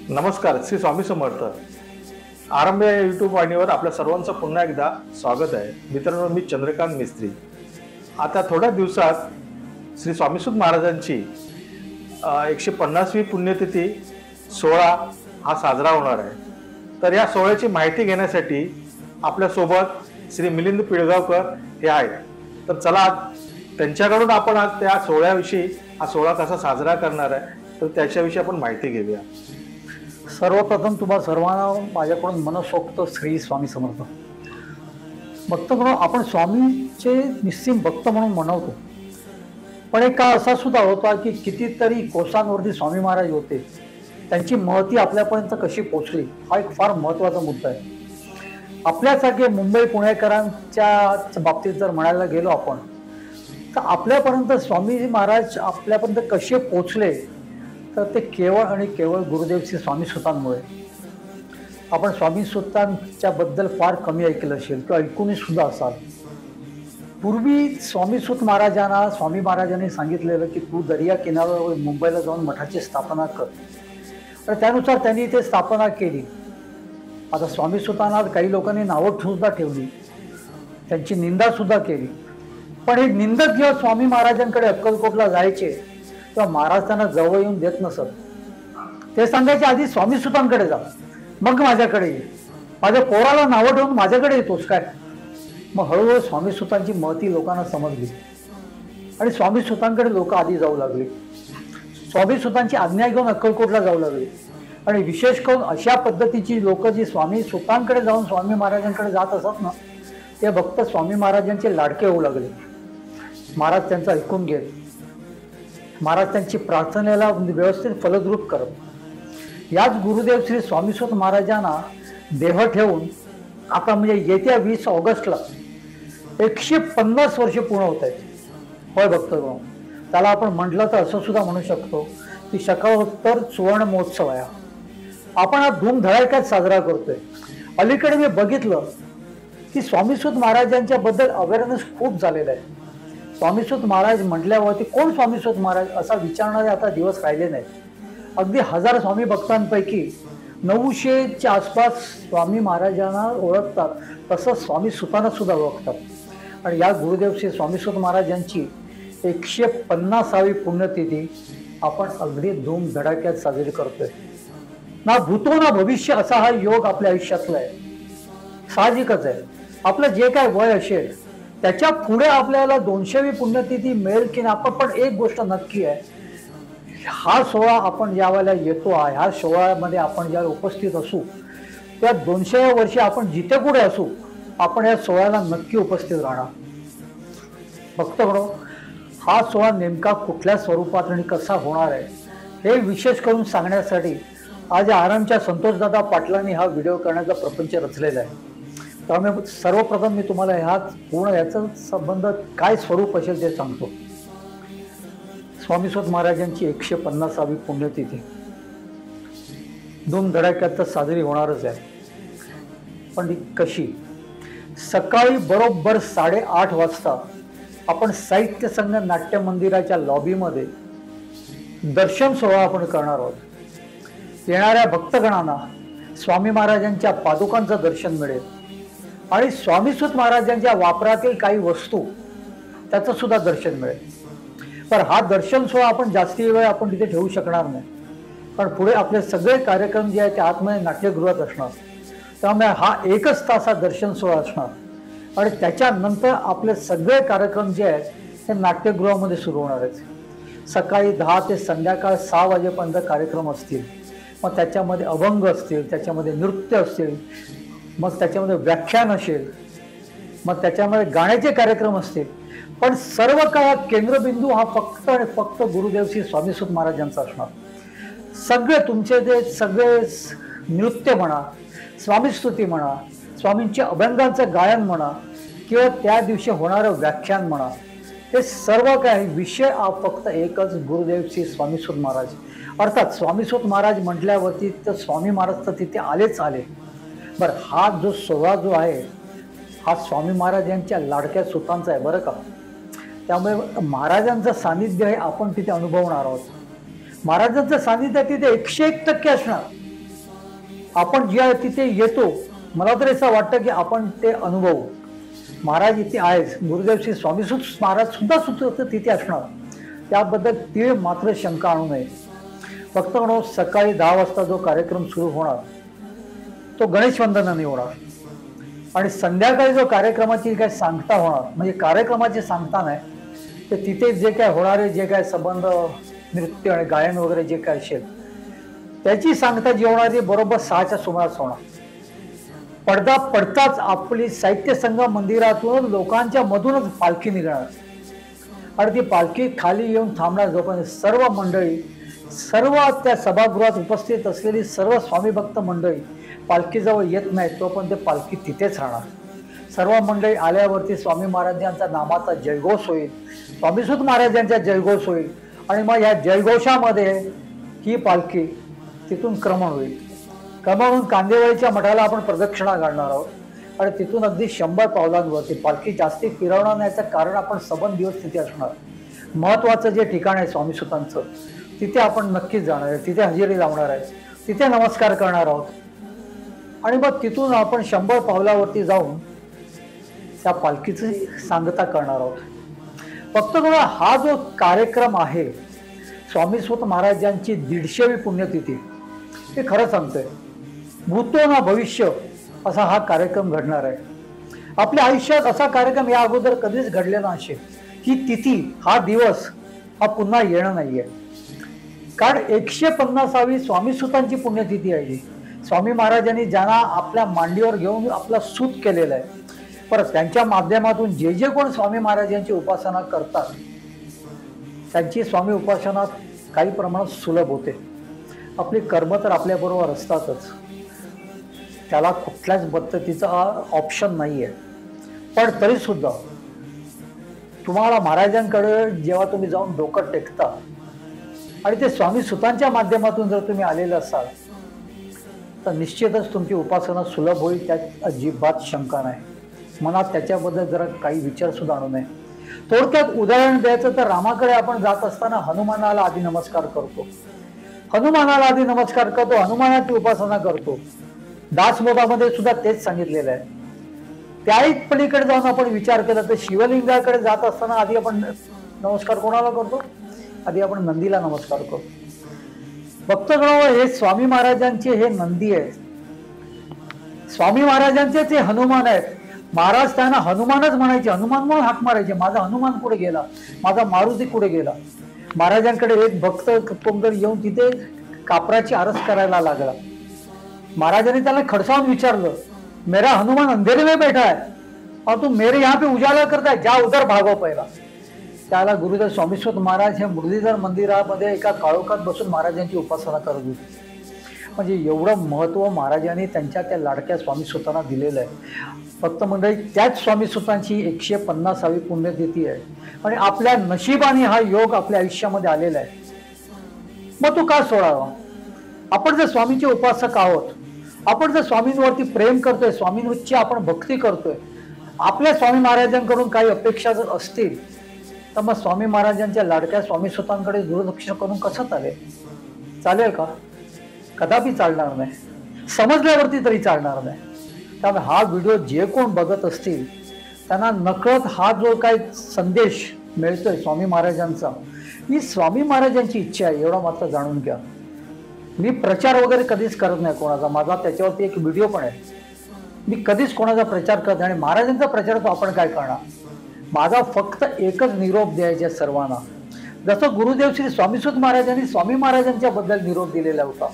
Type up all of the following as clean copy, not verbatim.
नमस्कार, श्री स्वामी समर्थ. आरंभ या यूट्यूब वाहिनीवर आपल्या सर्वांचं पुन्हा एकदा स्वागत आहे. मित्रांनो, मी चंद्रकांत मिस्त्री. आता थोड्या दिवसात श्री स्वामीसुत महाराजांची 150वी पुण्यतिथी सोहळा हा साजरा होणार आहे. तर या सोहळ्याची माहिती घेण्यासाठी आपल्यासोबत श्री मिलिंद पिळगावकर हे आहेत. तर चला त्यांच्याकडून आपण आज त्या सोहळ्याविषयी, हा सोहळा कसा साजरा करणार आहे तर त्याच्याविषयी आपण माहिती घेऊया. सर्वप्रथम तुम्हा सर्वांना माझ्याकडून मनसोक्त श्री स्वामी समर्थ. भक्त म्हणून आपण स्वामीचे निस्सीम भक्त म्हणून मनवतो, पण एक काळ असा सुद्धा होता की कितीतरी कोसांवरती स्वामी महाराज होते. त्यांची महती आपल्यापर्यंत कशी पोचली हा एक फार महत्त्वाचा मुद्दा आहे. आपल्यासारखे मुंबई पुणेकरांच्या बाबतीत जर म्हणायला गेलो आपण, तर आपल्यापर्यंत स्वामी महाराज आपल्यापर्यंत कसे पोचले तर ते केवळ आणि केवळ गुरुदेव श्री स्वामी सुतांमुळे. आपण स्वामी सुतांच्या बद्दल फार कमी ऐकलं असेल किंवा ऐकूनही सुद्धा असाल. पूर्वी स्वामी सुत महाराजांना स्वामी महाराजांनी सांगितलेलं की तू दर्या किनाऱ्यावर मुंबईला जाऊन मठाची स्थापना कर, आणि त्यानुसार त्यांनी ते स्थापना केली. आता स्वामी सुतांना काही लोकांनी नावं सुद्धा ठेवली, त्यांची निंदा सुद्धा केली. पण हे निंदक जेव्हा स्वामी महाराजांकडे अक्कलकोटला जायचे तेव्हा महाराज त्यांना जवळ येऊन देत नसत. ते सांगायचे आधी स्वामी सुतांकडे जा, मग माझ्याकडे ये. माझ्या पोराला नावं ठेवून माझ्याकडे येतोस काय? मग हळूहळू स्वामी सुतांची महती लोकांना समजली आणि स्वामी सुतांकडे लोक आधी जाऊ लागले. स्वामी सुतांची आज्ञा घेऊन अक्कलकोटला जाऊ लागले. आणि विशेष करून अशा पद्धतीची लोक जी स्वामी सुतांकडे जाऊन स्वामी महाराजांकडे जात असत ना, ते भक्त स्वामी महाराजांचे लाडके होऊ लागले. महाराज त्यांचं ऐकून घेत, महाराज त्यांची प्रार्थनेला व्यवस्थित फलद्रूप करत. याच गुरुदेव श्री स्वामीसुत महाराजांना देह ठेवून आता म्हणजे येत्या 20 ऑगस्टला 150 वर्ष पूर्ण होत आहेत. होय भक्त, त्याला आपण म्हटलं तर असं सुद्धा म्हणू शकतो की शकावत्तर सुवर्ण महोत्सव आहे. आपण हा धूमधडाक्यात साजरा करतोय. अलीकडे मी बघितलं की स्वामीसुत महाराजांच्या बद्दल अवेअरनेस खूप झालेला आहे. स्वामीसुत महाराज म्हटल्यावरती कोण स्वामीसुत महाराज असा विचारणारे आता दिवस राहिले नाहीत. अगदी 1000 स्वामी भक्तांपैकी 900च्या आसपास स्वामी महाराजांना ओळखतात, तसंच स्वामी सुतांना सुद्धा ओळखतात. आणि या गुरुदेव श्री स्वामीसुत महाराजांची 150वी पुण्यतिथी आपण अगदी धूमधडाक्यात साजरी करतोय. ना भूतो ना भविष्य असा हा योग आपल्या आयुष्यातला आहे. साहजिकच आहे, आपलं जे काय वय असेल त्याच्या पुढे आपल्याला 200वी पुण्यतिथी मिळेल की नाही. पण एक गोष्ट नक्की आहे, हा सोहळा आपण ज्या वेळेला येतो आहे, ह्या सोहळ्यामध्ये आपण ज्या उपस्थित असू त्या 200व्या वर्षी आपण जिथे कुठे असू आपण या सोहळ्याला नक्की उपस्थित राहणार. भक्तगणो, हा सोहळा नेमका कुठल्या स्वरूपात आणि कसा होणार आहे हे विशेष करून सांगण्यासाठी आज आरामच्या संतोषदादा पाटलांनी हा व्हिडिओ करण्याचा प्रपंच रचलेला आहे. त्यामुळे सर्वप्रथम मी तुम्हाला याचा संबंध काय स्वरूप असेल ते सांगतो. स्वामीसुत महाराजांची 150वी पुण्यतिथी धूमधडाक्यात तर साजरी होणारच आहे. पण ती कशी? सकाळी बरोबर 8:30 वाजता आपण साहित्य संघ नाट्य मंदिराच्या लॉबीमध्ये दर्शन सोहळा आपण करणार आहोत. येणाऱ्या भक्तगणांना स्वामी महाराजांच्या पादुकांचं दर्शन मिळेल आणि स्वामीसुत महाराजांच्या वापरातील काही वस्तू त्याचं सुद्धा दर्शन मिळेल. पण हा दर्शन सोहळा आपण जास्ती वेळ आपण तिथे ठेवू शकणार नाही, पण पुढे आपले सगळे कार्यक्रम जे आहेत ते आतमध्ये नाट्यगृहात असणार. त्यामुळे हा 1च तास हा दर्शन सोहळा असणार आणि त्याच्यानंतर आपले सगळे कार्यक्रम जे आहेत ते नाट्यगृहामध्ये सुरू होणार आहेत. सकाळी 10 ते संध्याकाळ 6 वाजेपर्यंत कार्यक्रम असतील. मग त्याच्यामध्ये अभंग असतील, त्याच्यामध्ये नृत्य असतील, मग त्याच्यामध्ये व्याख्यान असेल, मग त्याच्यामध्ये गाण्याचे कार्यक्रम असतील. पण सर्व काळात केंद्रबिंदू हा फक्त आणि फक्त गुरुदेव श्री स्वामीसुत महाराजांचा असणार. सगळे तुमचे जे सगळे नृत्य म्हणा, स्वामीस्तुती म्हणा, स्वामींचे अभंगांचं गायन म्हणा किंवा त्या दिवशी होणारं व्याख्यान म्हणा, हे सर्व काही विषय हा फक्त एकच, गुरुदेव श्री स्वामीसुत महाराज. अर्थात स्वामीसुत महाराज म्हटल्यावरती तर स्वामी महाराज तर तिथे आलेच आले. बरं, हा जो सोहळा जो आहे हा स्वामी महाराजांच्या लाडक्या सुतांचा आहे बरं का. त्यामुळे महाराजांचं सानिध्य हे आपण तिथे अनुभवणार आहोत. महाराजांचं सानिध्य तिथे 101% असणार. आपण ज्या तिथे येतो, मला तर असं वाटतं की आपण ते अनुभवू. महाराज इथे आहेच, गुरुदेव श्री स्वामीसुत महाराज सुद्धा तिथे असणार, त्याबद्दल ती मात्र शंका आणू नये. फक्त म्हणून सकाळी 10 वाजता जो कार्यक्रम सुरू होणार तो गणेश वंदनाने होणार, आणि संध्याकाळी जो कार्यक्रमाची काय सांगता होणार, म्हणजे कार्यक्रमाची सांगता नाही, ते तिथे जे काय होणारे जे काय संबंध नृत्य आणि गायन वगैरे जे काय असेल त्याची सांगता जी होणार ती बरोबर 6च्या सुमारास होणार. पडदा पडताच आपली साहित्य संघ मंदिरातून लोकांच्या मधूनच पालखी निघणार, आणि ती पालखी खाली येऊन थांबणार. जोपर्यंत सर्व मंडळी, सर्व त्या सभागृहात उपस्थित असलेली सर्व स्वामी भक्त मंडळी पालखीजवळ येत नाही तोपर्यंत पालखी तिथेच राहणार. सर्व मंडळी आल्यावरती स्वामी महाराजांचा नामाचा जयघोष होईल, स्वामीसुत महाराजांचा जयघोष होईल, आणि मग या जयघोषामध्ये ही पालखी तिथून क्रमण होईल. क्रमणून कांदेवाडीच्या मठाला आपण प्रदक्षिणा घालणार आहोत, आणि तिथून अगदी 100 पावलांवरती पालखी जास्ती फिरवणार नाहीचं कारण आपण सबंध दिवस तिथे असणार. महत्वाचं जे ठिकाण आहे स्वामीसुतांचं तिथे आपण नक्कीच जाणार आहे, तिथे हजेरी लावणार आहे, तिथे नमस्कार करणार आहोत, आणि मग तिथून आपण 100 पावलावरती जाऊन त्या पालखीची सांगता करणार आहोत. फक्त बघा, हा जो कार्यक्रम आहे स्वामीसुत महाराजांची 150वी पुण्यतिथी, हे खरं सांगतोय, भूतो ना भविष्य असा हा कार्यक्रम घडणार आहे. आपल्या आयुष्यात असा कार्यक्रम या अगोदर कधीच घडलेला नसेल. ही तिथी, हा दिवस हा पुन्हा येणं नाहीये, कारण 150वी स्वामीसुतांची पुण्यतिथी आहे ही. स्वामी महाराजांनी ज्यांना आपल्या मांडीवर घेऊन आपला सूत केलेला आहे, परत त्यांच्या माध्यमातून जे जे कोण स्वामी महाराजांची उपासना करतात त्यांची स्वामी उपासना काही प्रमाणात सुलभ होते. आपली कर्म तर आपल्याबरोबर असतातच, त्याला कुठल्याच पद्धतीचा ऑप्शन नाही आहे. पण तरी सुद्धा तुम्हाला महाराजांकडे जेव्हा तुम्ही जाऊन डोकं टेकता आणि ते स्वामी सुतांच्या माध्यमातून जर तुम्ही आलेले असाल तर निश्चितच तुमची उपासना सुलभ होईल, त्यात अजिबात शंका नाही. मनात त्याच्याबद्दल जरा काही विचार सुद्धा आणू नये. थोडक्यात उदाहरण द्यायचं तर रामाकडे आपण जात असताना हनुमानाला आधी नमस्कार करतो, हनुमानाची उपासना करतो. दासबोधामध्ये सुद्धा तेच सांगितलेलं आहे. त्याही पलीकडे जाऊन आपण विचार केला तर शिवलिंगाकडे जात असताना आधी आपण नमस्कार कोणाला करतो? आधी आपण नंदीला नमस्कार करतो. भक्तगण, हे स्वामी महाराजांचे हे नंदी आहेत, स्वामी महाराजांचेच हे हनुमान आहेत. महाराज त्यांना हनुमानच म्हणायचे, हनुमान म्हणून हाक मारायचे, माझा हनुमान कुठे गेला, माझा मारुती कुठे गेला. महाराजांकडे एक भक्त कोणतर येऊन तिथे कापराची आरस करायला लागला. महाराजांनी त्याला खडसावून विचारलं, मेरा हनुमान अंधेरे में बैठा है और तुम मेरे यहाँ पे उजाला करता है, जा उधर भागो पहिला. त्याला गुरुदेव स्वामीसुत महाराज हे मुरलीधर मंदिरामध्ये एका काळोखात बसून महाराजांची उपासना करत होते. म्हणजे एवढं महत्व महाराजांनी त्यांच्या त्या लाडक्या स्वामीसुतांना दिलेलं आहे. फक्त मंडळी, त्याच स्वामीसुतांची 150वी पुण्यतिथी आहे, आणि आपल्या नशिबाने हा योग आपल्या आयुष्यामध्ये आलेला आहे. मग तो का सोडावा? आपण जर स्वामीचे उपासक आहोत, आपण जर स्वामींवरती प्रेम करतोय, स्वामींची आपण भक्ती करतोय, आपल्या स्वामी महाराजांकडून काही अपेक्षा जर असतील तर मग स्वामी महाराजांच्या लाडक्या स्वामीसुतांकडे दुर्लक्ष करून कसं चालेल का? कदापि चालणार नाही, समजल्यावरती तरी चालणार नाही. त्यामुळे हा व्हिडिओ जे कोण बघत असतील त्यांना नकळत हा जो काही संदेश मिळतोय स्वामी महाराजांचा, ही स्वामी महाराजांची इच्छा आहे एवढा मात्र जाणून घ्या. मी प्रचार वगैरे कधीच करत नाही कोणाचा, माझा त्याच्यावरती एक व्हिडिओ पण आहे. मी कधीच कोणाचा प्रचार करत नाही, आणि महाराजांचा प्रचार तो आपण काय करणार. माझा फक्त एकच निरोप द्यायचा सर्वांना. जसं गुरुदेव श्री स्वामीसुत महाराजांनी स्वामी महाराजांच्या बद्दल निरोप दिलेला होता,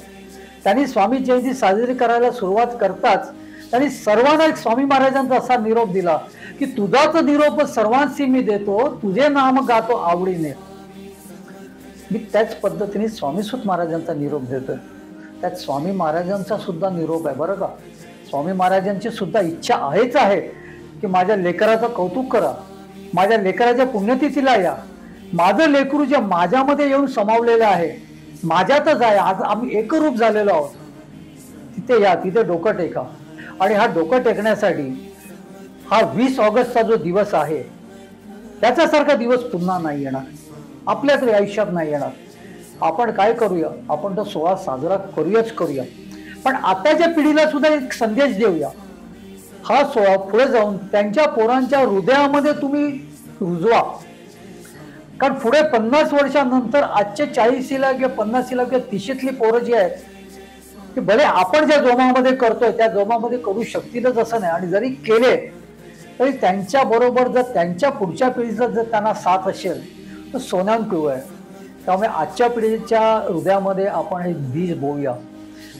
त्यांनी स्वामी जयंती साजरी करायला सुरुवात करताच त्यांनी सर्वांना एक स्वामी महाराजांचा असा निरोप दिला की तुझाच निरोप सर्वांशी मी देतो, तुझे नाम गातो आवडीने. मी त्याच पद्धतीने स्वामीसुत महाराजांचा निरोप देतोय. त्यात स्वामी महाराजांचा सुद्धा निरोप आहे बरं का. स्वामी महाराजांची सुद्धा इच्छा आहेच आहे की माझ्या लेकराचं कौतुक करा, माझ्या लेकराच्या पुण्यतिथीला या, माझं लेकरू जे माझ्यामध्ये येऊन समावलेलं आहे, माझ्यातच आहे, आज आम्ही एकरूप झालेलो आहोत, तिथे या, तिथे डोकं टेका. आणि हा डोकं टेकण्यासाठी हा 20 ऑगस्टचा जो दिवस आहे त्याच्यासारखा दिवस पुन्हा नाही येणार, आपल्या तरी आयुष्यात नाही येणार. आपण काय करूया, आपण तो सोहळा साजरा करूया. पण आताच्या पिढीला सुद्धा एक संदेश देऊया. हा सोहळा पुढे जाऊन त्यांच्या पोरांच्या हृदयामध्ये तुम्ही रुजवा. कारण पुढे 50 वर्षानंतर आजच्या 40ला किंवा 50ला किंवा 30ली पोरं जी आहेत की भले आपण ज्या जोमामध्ये करतोय त्या जोमामध्ये करू शकतीलच असं नाही, आणि जरी केले तरी त्यांच्या बरोबर जर त्यांच्या पुढच्या पिढीचा जर त्यांना साथ असेल तर सोन्याहून पिवळं आहे. त्यामुळे आजच्या पिढीच्या हृदयामध्ये आपण एक बीज बोवूया,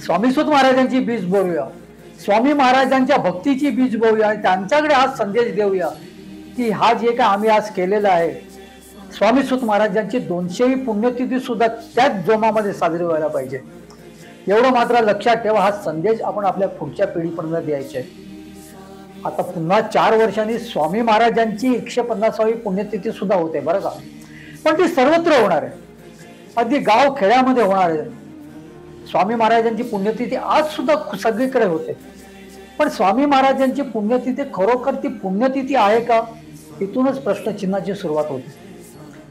स्वामीसुत महाराजांची बीज बोवूया, स्वामी महाराजांच्या भक्तीची बीज बोवूया आणि त्यांच्याकडे हा संदेश देऊया की हा जे काय आम्ही आज केलेला आहे, स्वामीसुत महाराजांची 200वी पुण्यतिथी सुद्धा त्याच जोमामध्ये साजरी व्हायला पाहिजे. एवढं मात्र लक्षात ठेवा, हा संदेश आपण आपल्या पुढच्या पिढीपर्यंत द्यायचा आहे. आता पुन्हा 4 वर्षांनी स्वामी महाराजांची 150वी पुण्यतिथी सुद्धा होते बरं का, पण ती सर्वत्र होणार आहे, अगदी गाव खेड्यामध्ये होणार आहे. स्वामी महाराजांची पुण्यतिथी आज सुद्धा सगळीकडे होते, पण स्वामी महाराजांची पुण्यतिथी खरोखर ती पुण्यतिथी आहे का, इथूनच प्रश्नचिन्हाची सुरुवात होते.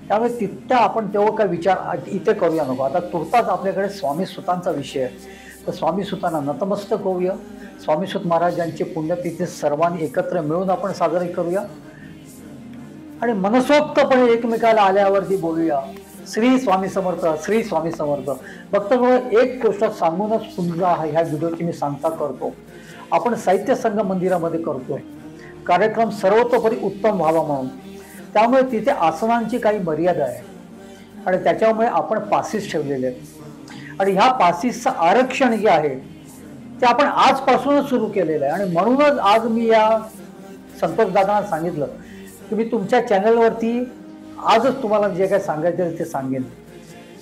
त्यामुळे तिथं आपण तेव्हा काय विचार इथे करूया नको. आता तुर्तास आपल्याकडे स्वामी सुतांचा विषय आहे, तर स्वामी सुतांना नतमस्तक होऊया. स्वामीसुत महाराजांची पुण्यतिथी सर्वांनी एकत्र मिळून आपण साजरी करूया आणि मनसोक्तपणे एकमेकाला आल्यावरती बोलूया, श्री स्वामी समर्थ, श्री स्वामी समर्थ. फक्त एक गोष्ट सांगूनच पुन्हा ह्या व्हिडिओची मी सांगता करतो. आपण साहित्य संघ मंदिरामध्ये करतोय कार्यक्रम सर्वतोपरी उत्तम व्हावा म्हणून, त्यामुळे तिथे आसनांची काही मर्यादा आहे आणि त्याच्यामुळे आपण पासीस ठेवलेले आहेत आणि ह्या पासीसचं आरक्षण जे आहे ते आपण आजपासूनच सुरू केलेलं आहे. आणि म्हणूनच आज मी या संतोष दादांना सांगितलं की मी तुमच्या चॅनलवरती आजच तुम्हाला जे काय सांगायचं ते सांगेन.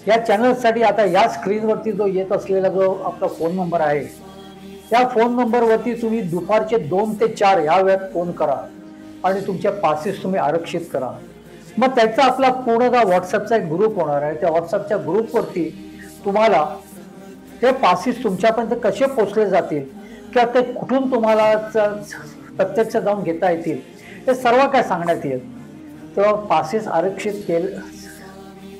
या चॅनलसाठी आता या स्क्रीनवरती जो येत असलेला जो आपला फोन नंबर आहे, त्या फोन नंबरवरती तुम्ही दुपारचे 2 ते 4 ह्या वेळात फोन करा आणि तुमच्या पासेस तुम्ही आरक्षित करा. मग त्याचा आपला पूर्णतः व्हॉट्सअपचा एक ग्रुप होणार आहे. त्या व्हॉट्सअपच्या ग्रुपवरती तुम्हाला ते पासेस तुमच्यापर्यंत कसे पोचले जातील किंवा ते कुठून तुम्हाला प्रत्यक्ष जाऊन घेता येतील ते सर्व काय सांगण्यात येईल. तेव्हा पासेस आरक्षित केले,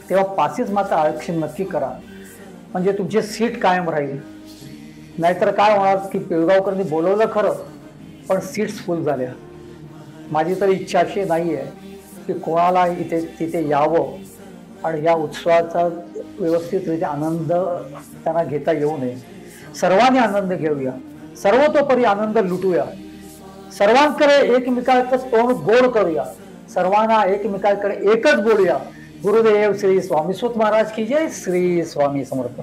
तेव्हा पासेस मात्र आरक्षित नक्की करा, म्हणजे तुमची सीट कायम राहील. नाहीतर काय होणार की पिळगावकरांनी बोलवलं खरं पण सीट्स फुल झाल्या. माझी तर इच्छा अशी नाही आहे की कोणाला इथे तिथे यावं आणि या उत्सवाचा व्यवस्थितरित्या आनंद त्यांना घेता येऊ नये. सर्वांनी आनंद घेऊया, सर्वतोपरी आनंद लुटूया, सर्वांकडे एकमेकांचं तोंड गोड करूया, सर्वांना एकमेकांकडे एकच बोलूया. गुरुदेव श्री स्वामीसुत महाराज की जय. श्री स्वामी समर्थ.